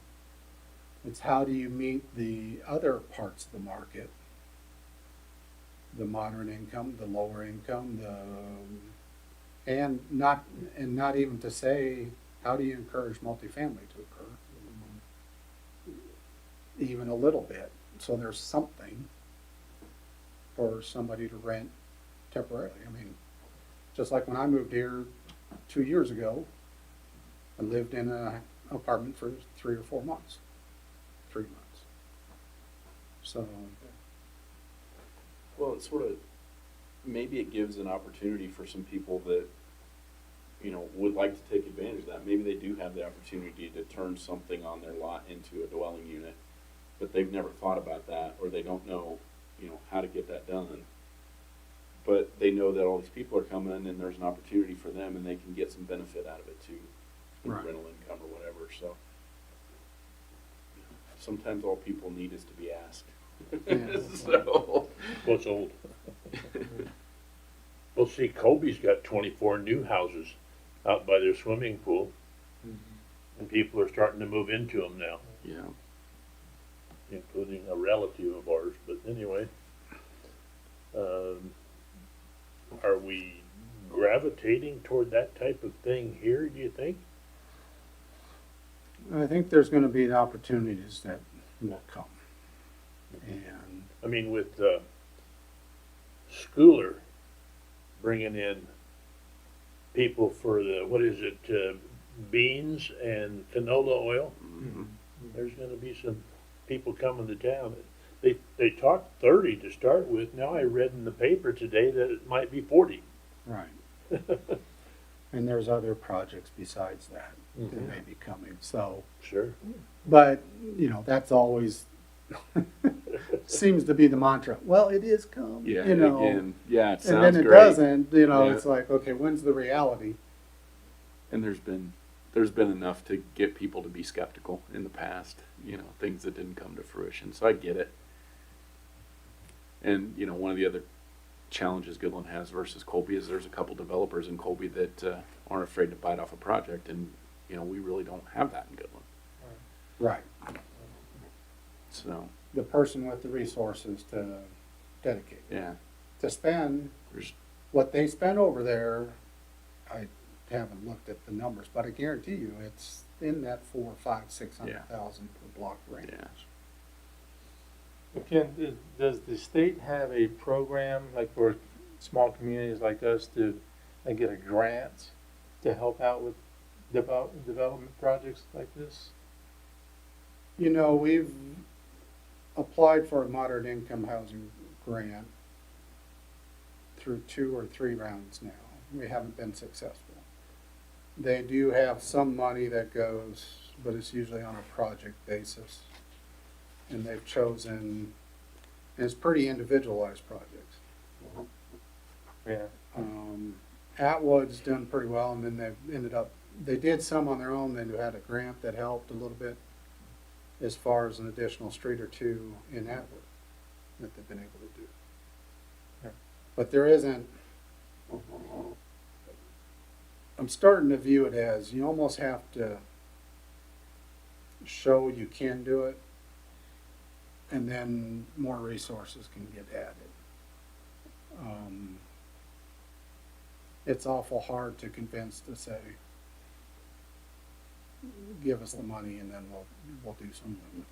It's how do you meet the other parts of the market? The moderate income, the lower income, and not even to say, how do you encourage multifamily to occur? Even a little bit, so there's something for somebody to rent temporarily. I mean, just like when I moved here 2 years ago, I lived in an apartment for 3 or 4 months. 3 months. So, Well, it sort of, maybe it gives an opportunity for some people that, you know, would like to take advantage of that. Maybe they do have the opportunity to turn something on their lot into a dwelling unit, but they've never thought about that, or they don't know, you know, how to get that done. But they know that all these people are coming and there's an opportunity for them and they can get some benefit out of it too. Right. Rental income or whatever, so. Sometimes all people need is to be asked. Yeah. So. What's old? Well, see, Colby's got 24 new houses out by their swimming pool, and people are starting to move into them now, Yeah. including a relative of ours. But anyway, are we gravitating toward that type of thing here, do you think? I think there's gonna be opportunities that will come. And, I mean, with Schooler bringing in people for the, what is it, beans and canola oil, Mhm. there's gonna be some people coming to town. They talked 30 to start with. Now I read in the paper today that it might be 40. right. And there's other projects besides that that Mhm. may be coming, so. Sure. But, you know, that's always, seems to be the mantra. Well, it is coming, Yeah, you know. again, yeah, it And then sounds it great. doesn't, you know, Yeah. it's like, okay, when's the reality? And there's been enough to get people to be skeptical in the past, you know, things that didn't come to fruition. So I get it. And, you know, one of the other challenges Goodland has versus Colby is there's a couple developers in Colby that aren't afraid to bite off a project. And, you know, we really don't have that in Goodland. Right. So, The person with the resources to dedicate, yeah, to spend there's, what they spend over there. I haven't looked at the numbers, but I guarantee you it's in that 4, 5, 600,000 per block range. yeah. Does the state have a program like for small communities like us to get a grant to help out with development projects like this? You know, we've applied for a moderate income housing grant through 2 or 3 rounds now. We haven't been successful. They do have some money that goes, but it's usually on a project basis. And they've chosen, and it's pretty individualized projects. Yeah. Atwood's done pretty well, and then they've ended up, they did some on their own, they had a grant that helped a little bit as far as an additional street or 2 in Atwood that they've been able to do. Yeah. But there isn't, I'm starting to view it as you almost have to show you can do it, and then more resources can get added. It's awful hard to convince to say, give us the money and then we'll do something with it.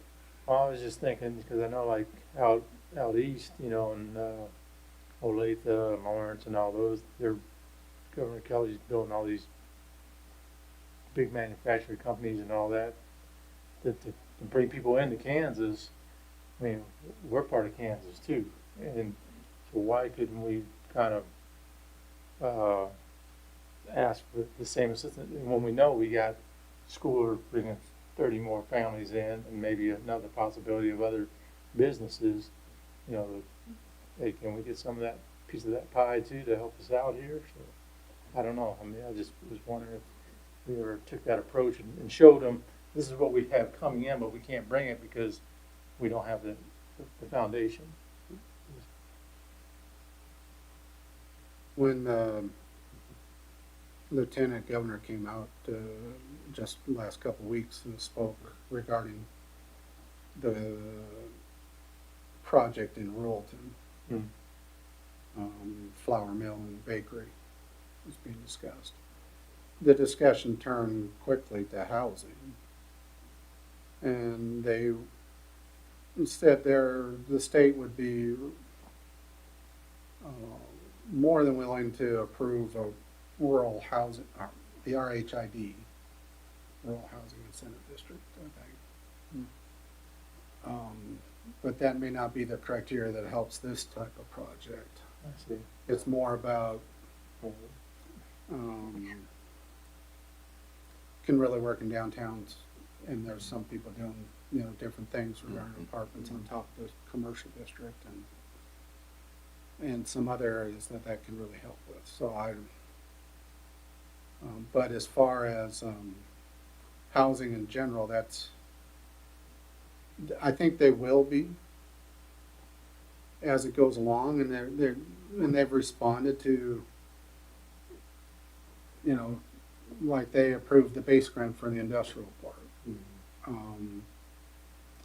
Well, I was just thinking, because I know like out east, you know, in Olathe, Lawrence and all those, Governor Kelly's building all these big manufacturing companies and all that, to bring people into Kansas. I mean, we're part of Kansas too. And well, why couldn't we kind of, ask for the same assistance, and when we know we got school bringing 30 more families in, and maybe another possibility of other businesses, you know, hey, can we get some of that piece of that pie too to help us out here? So, I don't know, I mean, I just was wondering if we ever took that approach and showed them, this is what we have coming in, but we can't bring it because we don't have the foundation. When Lieutenant Governor came out just the last couple of weeks and spoke regarding the project in Ruleton, flour mill and bakery was being discussed. The discussion turned quickly to housing, and they said the state would be more than willing to approve a rural housing, the RHID, Rural Housing Incentive District, I think. But that may not be the criteria that helps this type of project. I see. It's more about, can really work in downtowns, and there's some people doing, you know, different things regarding apartments on top of the commercial district and some other areas that can really help with. So but as far as housing in general, I think they will be as it goes along, and they've responded to, you know, like they approved the base grant for the industrial park.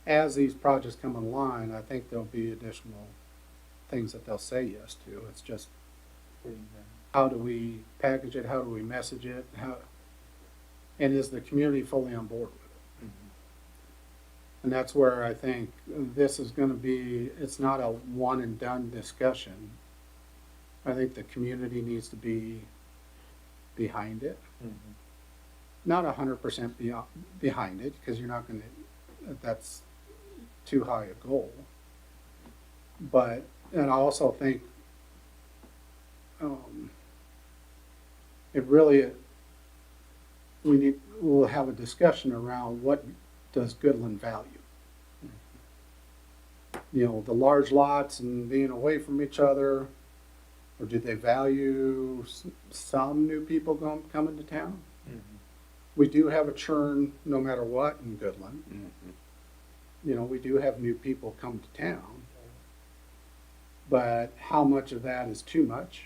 As these projects come online, I think there'll be additional things that they'll say yes to. It's just, how do we package it? How do we message it? And is the community fully on board with it? And that's where I think this is going to be, it's not a one and done discussion. I think the community needs to be behind it. Not 100% behind it, because you're not going to, that's too high a goal. But, and I also think it really, we'll have a discussion around what does Goodland value. You know, the large lots and being away from each other, or do they value some new people coming to town? We do have a churn no matter what in Goodland. You know, we do have new people come to town. But how much of that is too much?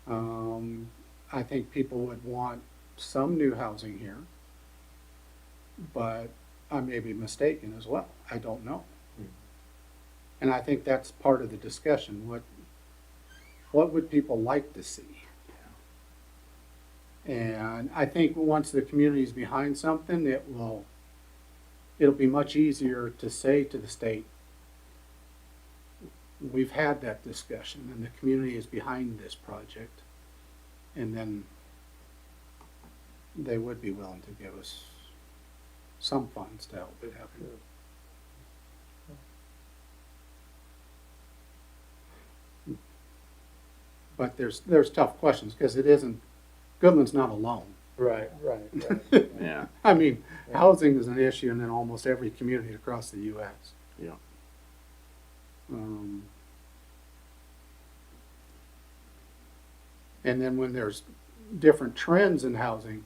I think people would want some new housing here, but I may be mistaken as well. I don't know. And I think that's part of the discussion. What would people like to see? And I think once the community is behind something, it'll be much easier to say to the state, we've had that discussion and the community is behind this project. And then they would be willing to give us some funds to help it happen. But there's tough questions, because Goodland's not alone. Right. Yeah. I mean, housing is an issue in almost every community across the U.S. Yeah. And then when there's different trends in housing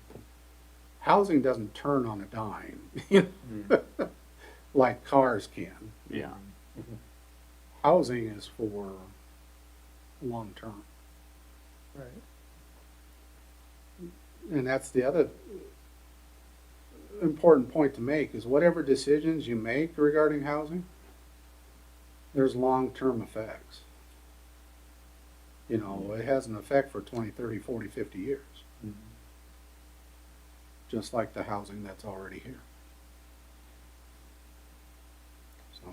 doesn't turn on a dime, like cars can. Yeah. Housing is for long term. Right. And that's the other important point to make, is whatever decisions you make regarding housing, there's long-term effects. You know, it has an effect for 20, 30, 40, 50 years. Just like the housing that's already here. So,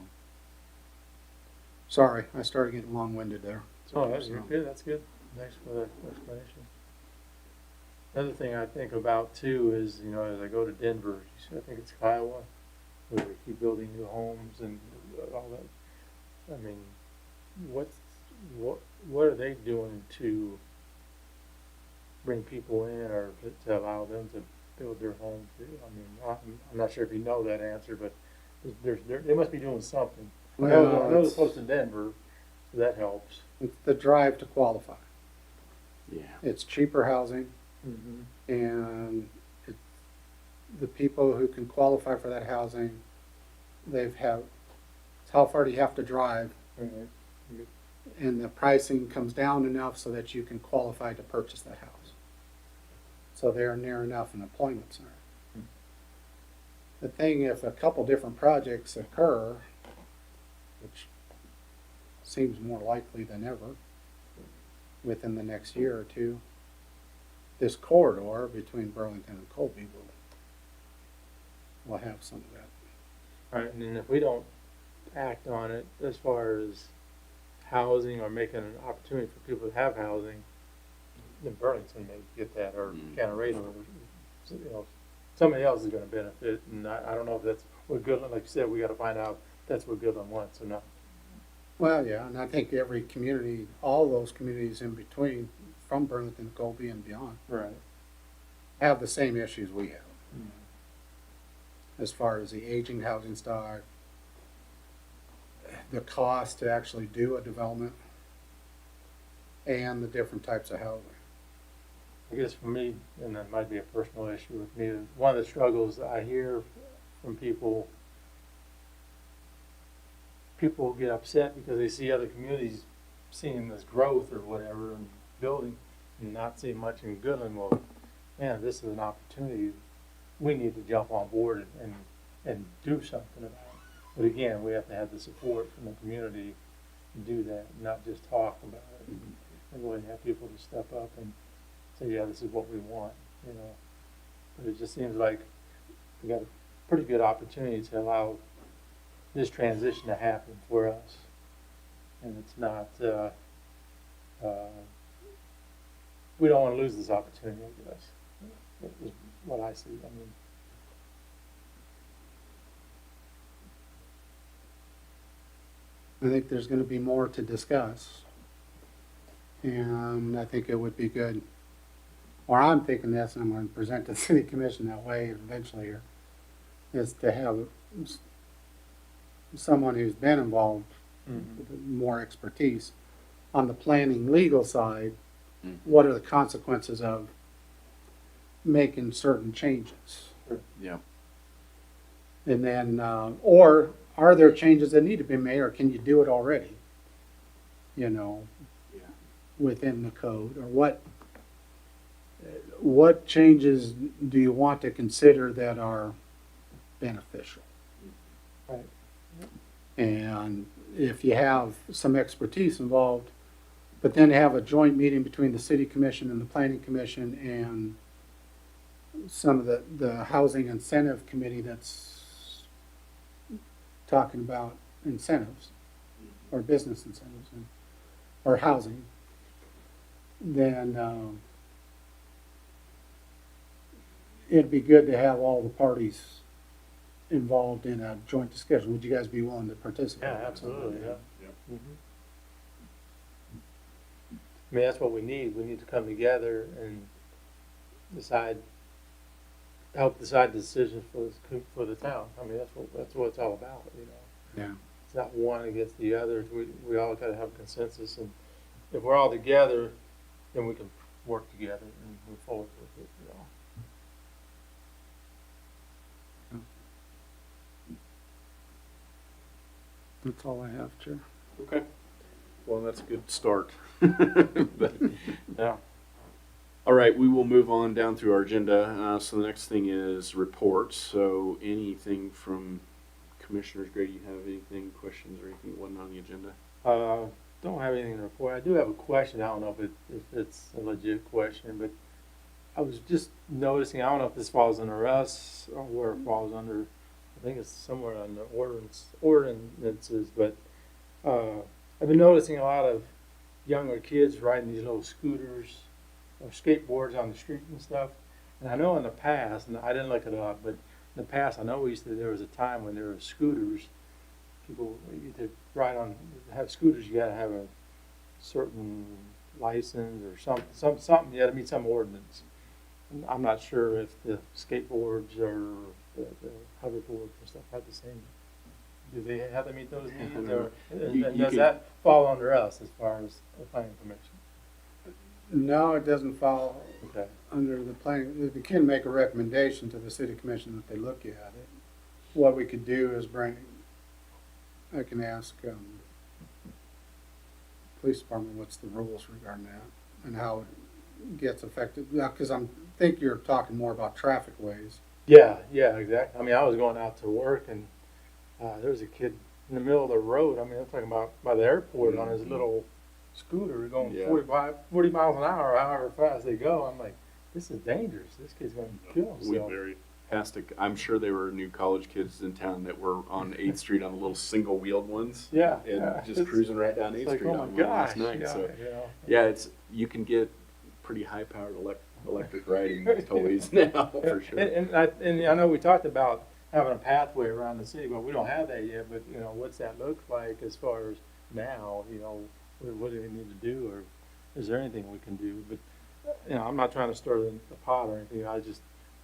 sorry, I started getting long-winded there. Oh, that's good. That's good. Thanks for the explanation. Another thing I think about too is, you know, as I go to Denver, I think it's Kiowa, where they keep building new homes and all that. I mean, what's, what are they doing to bring people in or to allow them to build their home too? I mean, I'm not sure if you know that answer, but they must be doing something. I know they're it's- close to Denver, so that helps. It's the drive to qualify. Yeah. It's cheaper housing, Mm-hmm. and the people who can qualify for that housing, it's how far do you have to drive, and the pricing comes down enough so that you can qualify to purchase that house. So they're near enough an employment center. The thing, if a couple different projects occur, which seems more likely than ever, within the next year or two, this corridor between Burlington and Colby will have some of that. Right, and then if we don't act on it as far as housing or making an opportunity for people to have housing, then Burlington may get that, or County or, you know, somebody else is gonna benefit, and I don't know if that's what Goodland, like you said, we gotta find out if that's what Goodland wants or not. Well, yeah, and I think every community, all those communities in between, from Burlington to Colby and beyond, Right. have the same issues we have. As far as the aging housing stock, the cost to actually do a development, and the different types of housing. I guess for me, and that might be a personal issue with me, one of the struggles that I hear from people get upset because they see other communities seeing this growth or whatever and building and not seeing much in Goodland. Well, man, this is an opportunity. We need to jump on board and do something about it. But again, we have to have the support from the community to do that, not just talk about it. And really have people to step up and say, yeah, this is what we want, you know. But it just seems like we got a pretty good opportunity to allow this transition to happen for us. And it's not, we don't want to lose this opportunity, I guess. That is what I see. I mean, I think there's gonna be more to discuss. And I think it would be good, or I'm thinking this, and I'm gonna present to the city commission that way eventually here, is to have someone who's been involved, with more expertise, on the planning legal side, what are the consequences of making certain changes? Yeah. And then, or are there changes that need to be made, or can you do it already? You know, Yeah. within the code, or what changes do you want to consider that are beneficial? right. And if you have some expertise involved, but then have a joint meeting between the city commission and the planning commission and some of the housing incentive committee that's talking about incentives or business incentives or housing, then it'd be good to have all the parties involved in a joint discussion. Would you guys be willing to participate? Yeah, absolutely, yeah. Yep. Mhm. I mean, that's what we need. We need to come together and help decide decisions for the town. I mean, that's what it's all about, you know. Yeah. It's not one against the other. We all gotta have consensus, and if we're all together, then we can work together and move forward with it, you know. That's all I have, Chair. Okay. Well, that's a good start. But, Yeah. all right, we will move on down through our agenda. So the next thing is reports. So anything from Commissioners, Grady, you have anything, questions or anything that wasn't on the agenda? Don't have anything to report. I do have a question. I don't know if it's a legit question, but I was just noticing, I don't know if this falls under us or where it falls under, I think it's somewhere under ordinances, but I've been noticing a lot of younger kids riding these little scooters or skateboards on the street and stuff. And I know in the past, and I didn't look it up, but in the past, I know there was a time when there were scooters people, to ride on, have scooters, you gotta have a certain license or something, you gotta meet some ordinance. And I'm not sure if the skateboards or the hoverboards and stuff have the same, do they have to meet those needs, or, and You does can- that fall under us as far as the planning commission? No, it doesn't fall Okay, under the planning. We can make a recommendation to the city commission that they look at it. What we could do is I can ask, police department, what's the rules regarding that and how it gets affected. Now, cause think you're talking more about traffic ways. yeah, exactly. I mean, I was going out to work and, there was a kid in the middle of the road, I mean, I'm talking about by the airport on his little scooter going Yeah. 40 miles an hour, however fast they go. I'm like, this is dangerous. This kid's gonna kill We himself. very, Has to, I'm sure there were new college kids in town that were on 8th Street on the little single-wheeled ones. Yeah. And yeah. just cruising right down 8th It's like, Street oh my on one last gosh. night. Yeah, So, you know. yeah, you can get pretty high-powered electric riding toys now, for sure. And I know we talked about having a pathway around the city, but we don't have that yet. But you know, what's that look like as far as now? You know, what do we need to do, or is there anything we can do? But you know, I'm not trying to stir the pot or anything. I just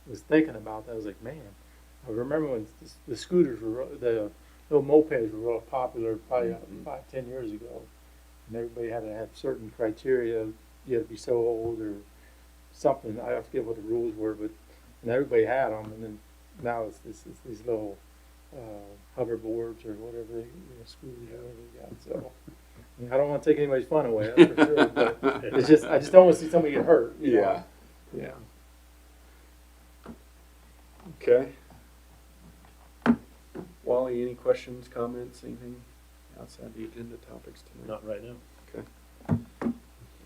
was thinking about that. I was like, man, I remember when the scooters were, the little mopeds were real popular, probably 5-10 years ago, and everybody had to have certain criteria. You had to be so old or something. I forget what the rules were, but and everybody had them. And then now it's these little hoverboards or whatever, scooters or whatever you got. So I mean, I don't want to take anybody's fun away, that's for sure. But it's just I just don't want to see somebody get hurt. You know? Yeah. Okay. Wally, any questions, comments, anything outside the agenda topics tonight? not right now.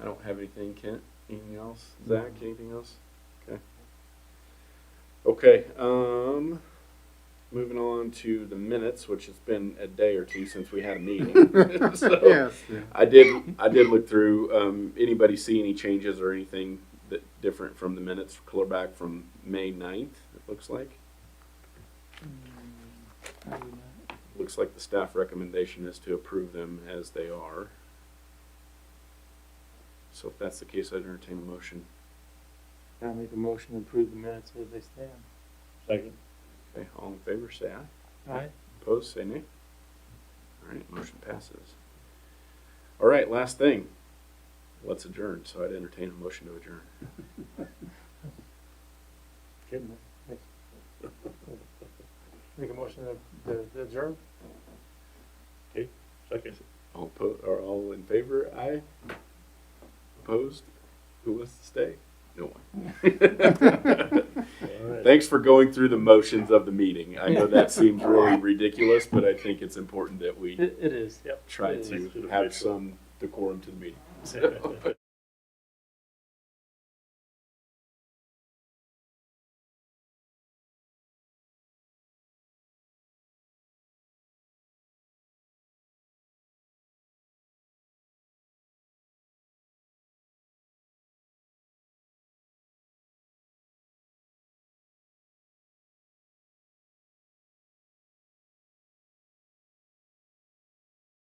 I don't have anything. Kent, anything else? Zach, anything else? Okay. Okay. Moving on to the minutes, which has been a day or two since we had a meeting. So Yes. I did look through. Anybody see any changes or anything that different from the minutes clear back from May 9th? It looks like. Looks like the staff recommendation is to approve them as they are. So if that's the case, I'd entertain a motion. I make a motion to approve the minutes as they stand. Second. Okay, all in favor, say aye. Aye. Opposed, say nay. All right, motion passes. All right, last thing. Let's adjourn. So I'd entertain a motion to adjourn. Kidding. Make a motion to adjourn. Second. All in favor? Aye. Opposed? Who wants to stay? No one. All right. Thanks for going through the motions of the meeting. I know that seems really ridiculous, but I think it's important that we It is. Yep. try It is. to have some decorum to the meeting. So.